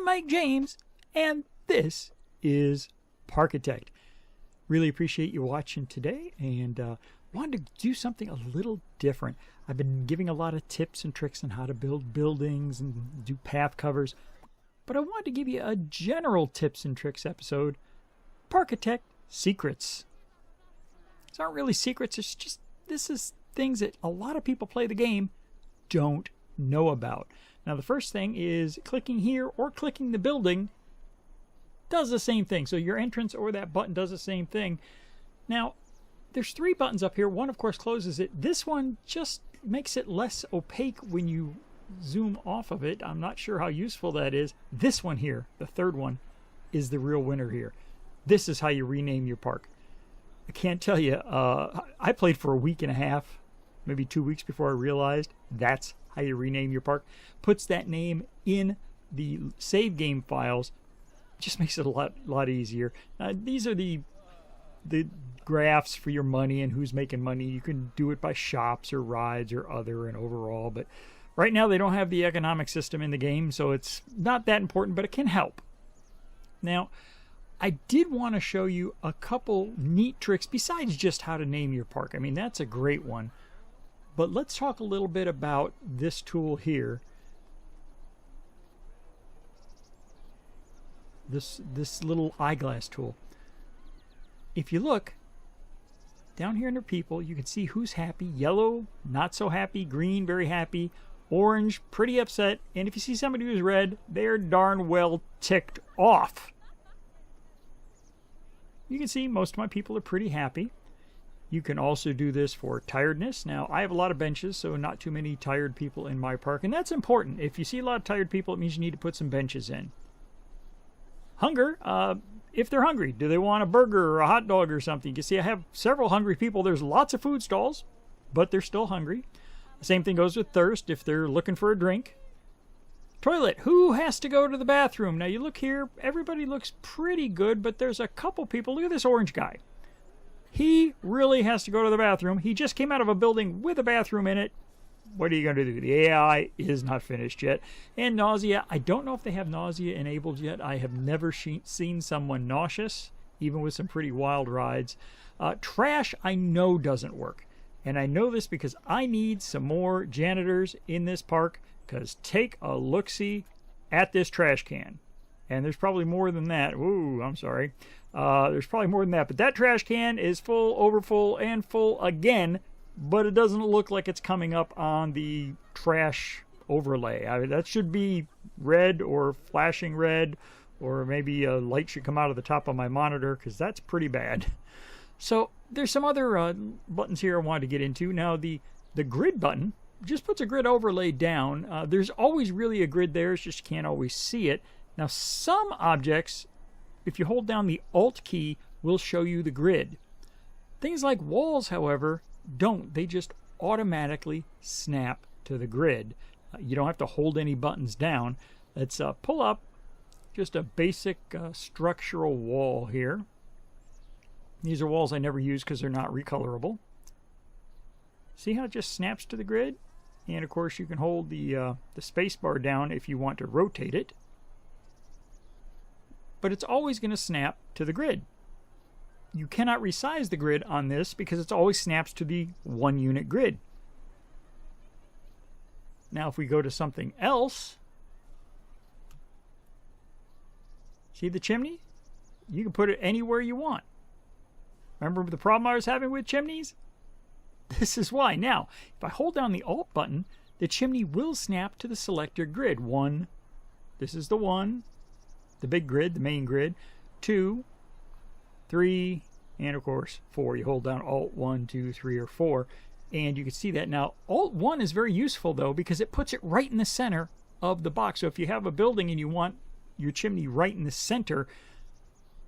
Mike James, and this is Parkitect. Really appreciate you watching today, and wanted to do something a little different. I've been giving a lot of tips and tricks on how to build buildings and do path covers, but I wanted to give you a general tips and tricks episode, Parkitect Secrets. These aren't really secrets, it's just, this is things that a lot of people play the game don't know about. Now the first thing is clicking here or clicking the building does the same thing. So your entrance or that button does the same thing. Now there's three buttons up here. One of course closes it. This one just makes it less opaque when you zoom off of it. I'm not sure how useful that is. This one here, the third one, is the real winner here. This is how you rename your park. I can't tell you, I played for a week and a half, maybe 2 weeks before I realized that's how you rename your park. Puts that name in the save game files. Just makes it a lot easier. These are the graphs for your money and who's making money. You can do it by shops or rides or other and overall, but right now they don't have the economic system in the game, so it's not that important, but it can help. Now, I did want to show you a couple neat tricks besides just how to name your park. I mean, that's a great one. But let's talk a little bit about this tool here. This little eyeglass tool. If you look down here under people, you can see who's happy. Yellow, not so happy. Green, very happy. Orange, pretty upset. And if you see somebody who's red, they're darn well ticked off. You can see most of my people are pretty happy. You can also do this for tiredness. Now, I have a lot of benches, so not too many tired people in my park, and that's important. If you see a lot of tired people, it means you need to put some benches in. Hunger, if they're hungry, do they want a burger or a hot dog or something? You can see I have several hungry people. There's lots of food stalls, but they're still hungry. The same thing goes with thirst, if they're looking for a drink. Toilet, who has to go to the bathroom? Now you look here, everybody looks pretty good, but there's a couple people. Look at this orange guy. He really has to go to the bathroom. He just came out of a building with a bathroom in it. What are you going to do? The AI is not finished yet. And nausea, I don't know if they have nausea enabled yet. I have never seen someone nauseous, even with some pretty wild rides. Trash, I know doesn't work. And I know this because I need some more janitors in this park. Because take a look-see at this trash can. And there's probably more than that. Ooh, I'm sorry. There's probably more than that. But that trash can is full, overfull, and full again. But it doesn't look like it's coming up on the trash overlay. That should be red or flashing red. Or maybe a light should come out of the top of my monitor. Because that's pretty bad. So there's some other buttons here I wanted to get into. Now the grid button just puts a grid overlay down. There's always really a grid there, it's just you can't always see it. Now some objects, if you hold down the Alt key, will show you the grid. Things like walls, however, don't. They just automatically snap to the grid. You don't have to hold any buttons down. Let's pull up just a basic structural wall here. These are walls I never use because they're not recolorable. See how it just snaps to the grid? And of course you can hold the space bar down if you want to rotate it. But it's always going to snap to the grid. You cannot resize the grid on this because it always snaps to the 1 unit grid. Now if we go to something else, see the chimney? You can put it anywhere you want. Remember the problem I was having with chimneys? This is why. Now, if I hold down the Alt button, the chimney will snap to the selector grid. 1, this is the 1, the big grid, the main grid. 2, 3, and of course 4. You hold down Alt 1, 2, 3, or 4, and you can see that. Now, Alt 1 is very useful though because it puts it right in the center of the box. So if you have a building and you want your chimney right in the center,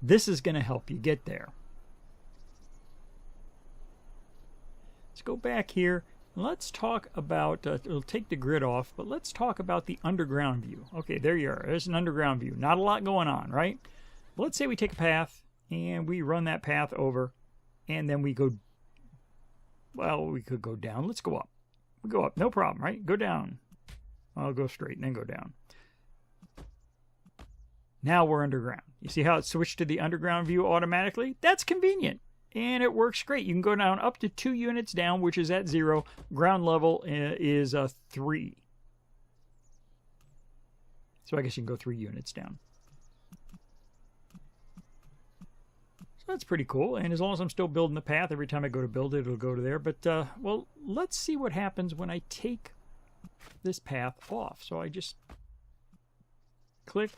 this is going to help you get there. Let's go back here. Let's talk about, it'll take the grid off, but let's talk about the underground view. Okay, there you are. There's an underground view. Not a lot going on, right? But let's say we take a path and we run that path over and then we go, well, we could go down. Let's go up. We go up, no problem, right? Go down. I'll go straight and then go down. Now we're underground. You see how it switched to the underground view automatically? That's convenient. And it works great. You can go down up to 2 units down, which is at 0. Ground level is 3. So I guess you can go 3 units down. So that's pretty cool. And as long as I'm still building the path, every time I go to build it, it'll go to there. But, well, let's see what happens when I take this path off. So I just click,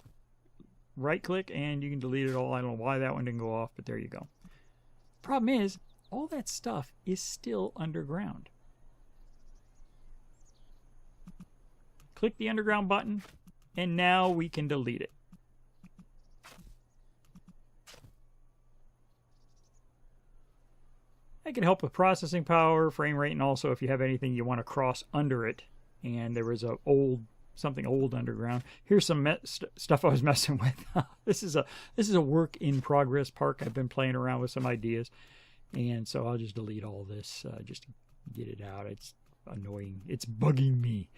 right-click, and you can delete it all. I don't know why that one didn't go off, but there you go. Problem is, all that stuff is still underground. Click the underground button, and now we can delete it. That can help with processing power, frame rate, and also if you have anything you want to cross under it. And there was something old underground. Here's some stuff I was messing with. This is a work in progress park. I've been playing around with some ideas, and so I'll just delete all this just to get it out. It's annoying. It's bugging me.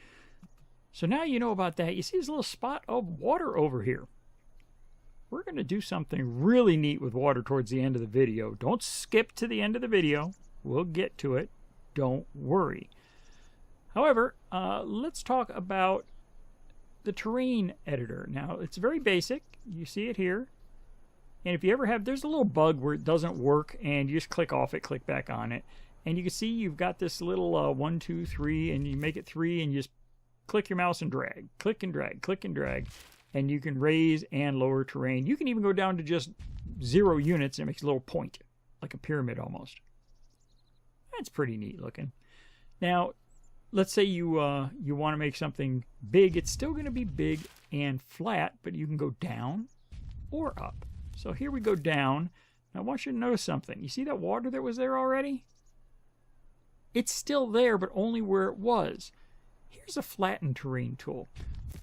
So now you know about that. You see this little spot of water over here. We're going to do something really neat with water towards the end of the video. Don't skip to the end of the video. We'll get to it. Don't worry. However, let's talk about the terrain editor. Now, it's very basic. You see it here. And if you ever have, there's a little bug where it doesn't work, and you just click off it, click back on it. And you can see you've got this little 1, 2, 3, and you make it 3, and you just click your mouse and drag. Click and drag, click and drag. And you can raise and lower terrain. You can even go down to just 0 units, and it makes a little point, like a pyramid almost. That's pretty neat looking. Now, let's say you want to make something big. It's still going to be big and flat, but you can go down or up. So here we go down. Now I want you to notice something. You see that water that was there already? It's still there, but only where it was. Here's a flattened terrain tool.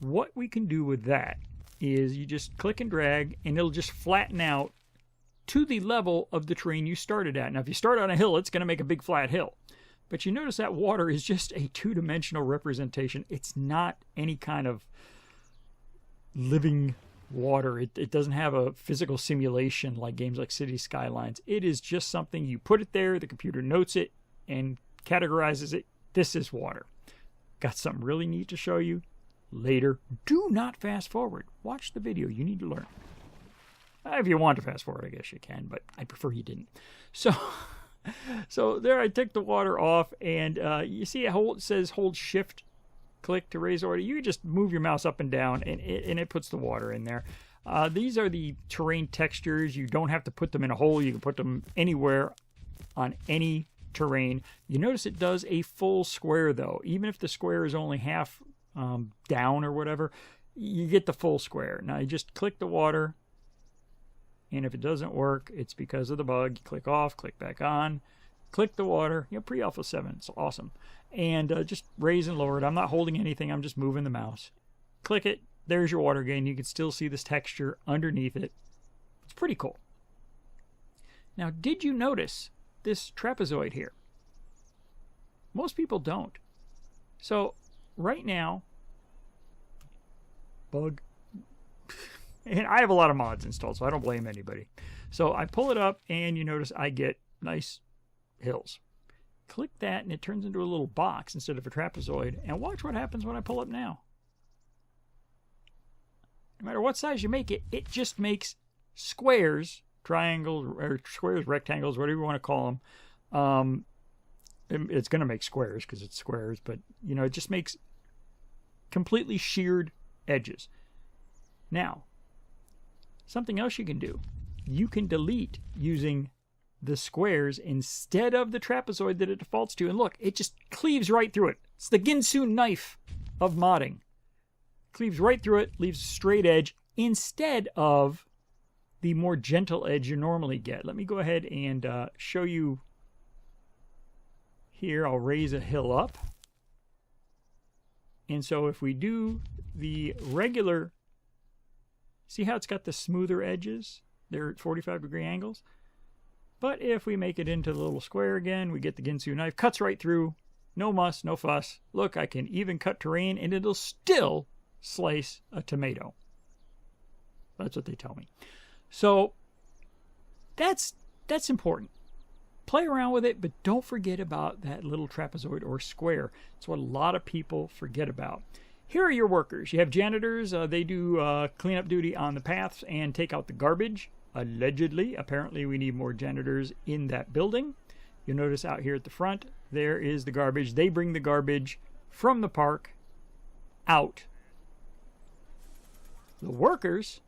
What we can do with that is you just click and drag, and it'll just flatten out to the level of the terrain you started at. Now, if you start on a hill, it's going to make a big flat hill. But you notice that water is just a 2-dimensional representation. It's not any kind of living water. It doesn't have a physical simulation like games like City Skylines. It is just something, you put it there, the computer notes it and categorizes it. This is water. Got something really neat to show you later. Do not fast forward. Watch the video. You need to learn. If you want to fast forward, I guess you can, but I prefer you didn't. So there I took the water off, and you see it says hold shift click to raise order. You can just move your mouse up and down, and it puts the water in there. These are the terrain textures. You don't have to put them in a hole. You can put them anywhere on any terrain. You notice it does a full square, though. Even if the square is only half down or whatever, you get the full square. Now you just click the water, and if it doesn't work, it's because of the bug. You click off, click back on, click the water. Pre-alpha 7, it's awesome. And just raise and lower it. I'm not holding anything, I'm just moving the mouse. Click it, there's your water gain. You can still see this texture underneath it. It's pretty cool. Now, did you notice this trapezoid here? Most people don't. So, right now, bug. And I have a lot of mods installed, so I don't blame anybody. So I pull it up, and you notice I get nice hills. Click that, and it turns into a little box instead of a trapezoid. And watch what happens when I pull up now. No matter what size you make it, it just makes squares, triangles, or squares, rectangles, whatever you want to call them. It's going to make squares because it's squares, but it just makes completely sheared edges. Now, something else you can do. You can delete using the squares instead of the trapezoid that it defaults to. And look, it just cleaves right through it. It's the Ginsu knife of modding. Cleaves right through it, leaves a straight edge instead of the more gentle edge you normally get. Let me go ahead and show you here. I'll raise a hill up. And so if we do the regular, see how it's got the smoother edges? They're at 45-degree angles. But if we make it into the little square again, we get the Ginsu knife. Cuts right through. No muss, no fuss. Look, I can even cut terrain, and it'll still slice a tomato. That's what they tell me. So that's important. Play around with it, but don't forget about that little trapezoid or square. It's what a lot of people forget about. Here are your workers. You have janitors. They do cleanup duty on the paths and take out the garbage. Allegedly. Apparently, we need more janitors in that building. You'll notice out here at the front, there is the garbage. They bring the garbage from the park out. The workers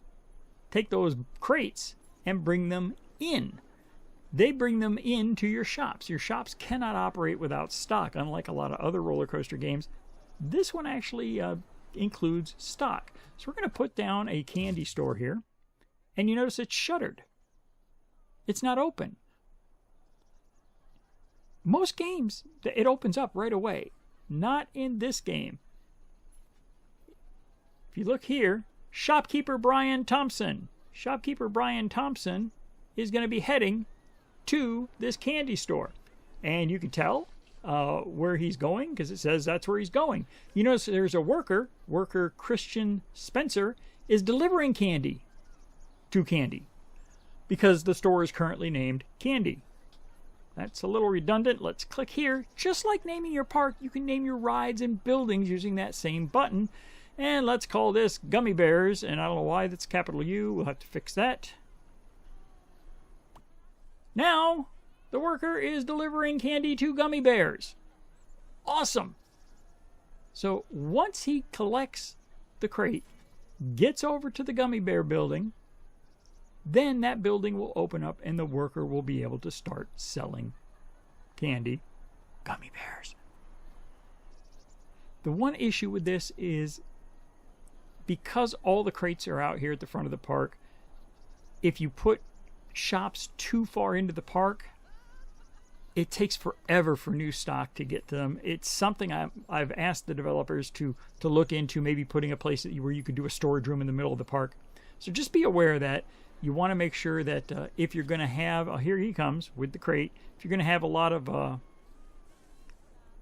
take those crates and bring them in. They bring them into your shops. Your shops cannot operate without stock, unlike a lot of other roller coaster games. This one actually includes stock. So we're going to put down a candy store here, and you notice it's shuttered. It's not open. Most games, it opens up right away. Not in this game. If you look here, Shopkeeper Brian Thompson. Shopkeeper Brian Thompson is going to be heading to this candy store. And you can tell where he's going because it says that's where he's going. You notice there's a worker Christian Spencer, is delivering candy to Candy because the store is currently named Candy. That's a little redundant. Let's click here. Just like naming your park, you can name your rides and buildings using that same button. And let's call this Gummy Bears. And I don't know why that's capital U. We'll have to fix that. Now, the worker is delivering candy to Gummy Bears. Awesome. So once he collects the crate, gets over to the Gummy Bear building, then that building will open up and the worker will be able to start selling candy, Gummy Bears. The one issue with this is because all the crates are out here at the front of the park, if you put shops too far into the park, it takes forever for new stock to get to them. It's something I've asked the developers to look into, maybe putting a place where you could do a storage room in the middle of the park. So just be aware of that. You want to make sure that if you're going to have, here he comes with the crate, if you're going to have a lot of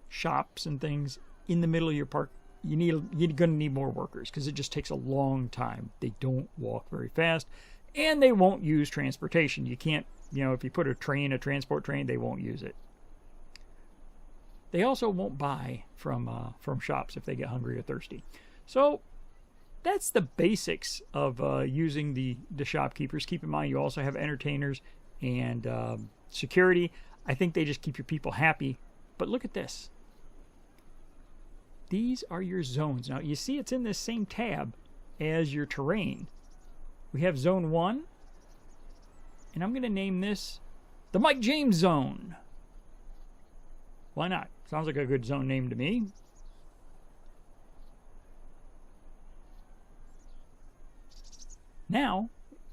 shops and things in the middle of your park, you're going to need more workers because it just takes a long time. They don't walk very fast, and they won't use transportation. You can't, if you put a transport train, they won't use it. They also won't buy from shops if they get hungry or thirsty. So that's the basics of using the shopkeepers. Keep in mind, you also have entertainers and security. I think they just keep your people happy. But look at this. These are your zones. Now, you see it's in this same tab as your terrain. We have Zone 1. And I'm going to name this the Mike James Zone. Why not? Sounds like a good zone name to me. Now,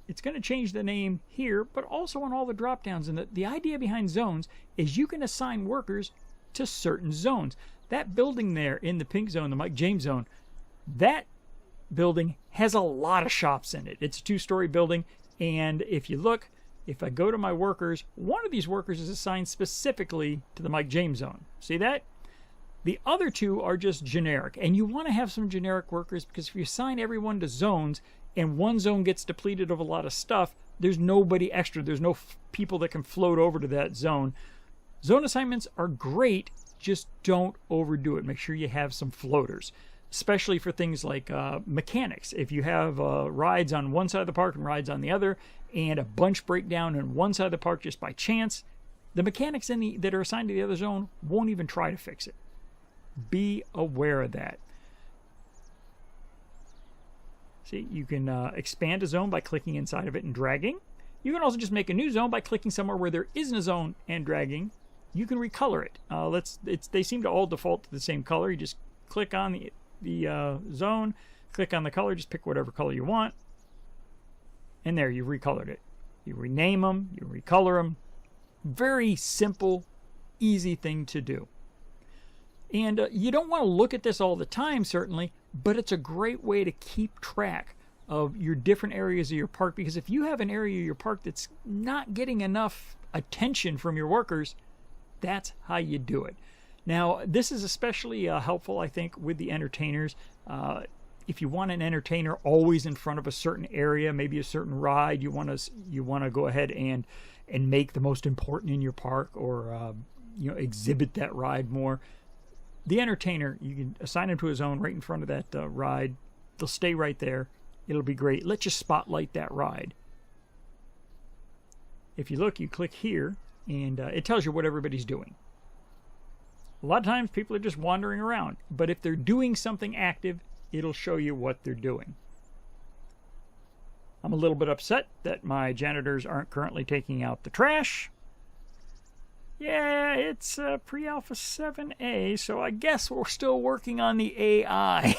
it's going to change the name here, but also on all the drop-downs. And the idea behind zones is you can assign workers to certain zones. That building there in the pink zone, the Mike James Zone, that building has a lot of shops in it. It's a 2-story building, and if you look, if I go to my workers, one of these workers is assigned specifically to the Mike James Zone. See that? The other 2 are just generic, and you want to have some generic workers because if you assign everyone to zones and one zone gets depleted of a lot of stuff, there's nobody extra. There's no people that can float over to that zone. Zone assignments are great, just don't overdo it. Make sure you have some floaters, especially for things like mechanics. If you have rides on one side of the park and rides on the other, and a bunch break down in one side of the park just by chance, the mechanics that are assigned to the other zone won't even try to fix it. Be aware of that. See, you can expand a zone by clicking inside of it and dragging. You can also just make a new zone by clicking somewhere where there isn't a zone and dragging. You can recolor it. They seem to all default to the same color. You just click on the zone, click on the color, just pick whatever color you want, and there, you've recolored it. You rename them, you recolor them. Very simple, easy thing to do. And you don't want to look at this all the time, certainly, but it's a great way to keep track of your different areas of your park, because if you have an area of your park that's not getting enough attention from your workers, that's how you do it. Now, this is especially helpful, I think, with the entertainers. if you want an entertainer always in front of a certain area, maybe a certain ride, you want to go ahead and make the most important in your park, or exhibit that ride more. The entertainer, you can assign him to his own right in front of that ride. They'll stay right there. It'll be great. Let you spotlight that ride. If you look, you click here, and it tells you what everybody's doing. A lot of times people are just wandering around, but if they're doing something active, it'll show you what they're doing. I'm a little bit upset that my janitors aren't currently taking out the trash. Yeah, it's pre-alpha 7A, so I guess we're still working on the AI.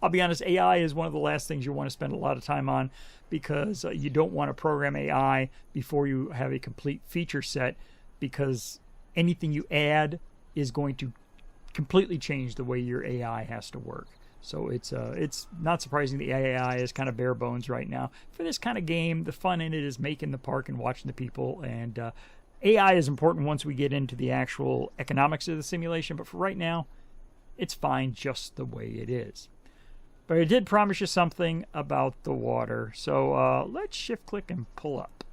I'll be honest, AI is one of the last things you want to spend a lot of time on, because you don't want to program AI before you have a complete feature set, because anything you add is going to completely change the way your AI has to work. So it's not surprising the AI is kind of bare bones right now. For this kind of game, the fun in it is making the park and watching the people, and AI is important once we get into the actual economics of the simulation, but for right now, it's fine just the way it is. But I did promise you something about the water, so let's shift click and pull up.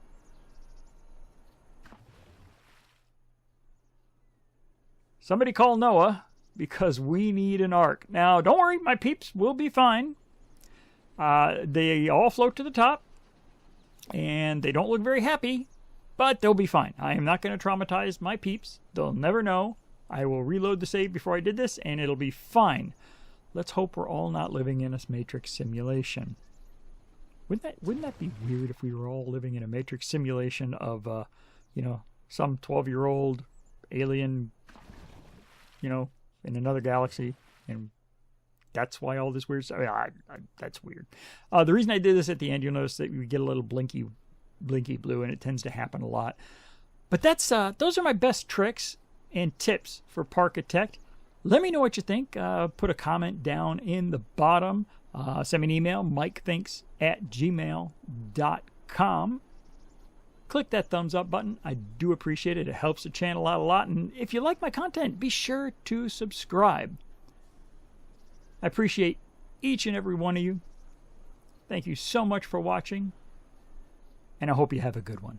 Somebody call Noah, because we need an ark. Now, don't worry, my peeps will be fine. They all float to the top, and they don't look very happy, but they'll be fine. I am not going to traumatize my peeps. They'll never know. I will reload the save before I did this, and it'll be fine. Let's hope we're all not living in a Matrix simulation. Wouldn't that be weird if we were all living in a Matrix simulation of, some 12-year-old alien, in another galaxy, and that's why all this weird stuff. That's weird. The reason I did this at the end, you'll notice that we get a little blinky blue, and it tends to happen a lot. But those are my best tricks and tips for Parkitect. Let me know what you think. Put a comment down in the bottom. Send me an email, mikethinks@gmail.com. Click that thumbs up button. I do appreciate it. It helps the channel out a lot. And if you like my content, be sure to subscribe. I appreciate each and every one of you. Thank you so much for watching, and I hope you have a good one.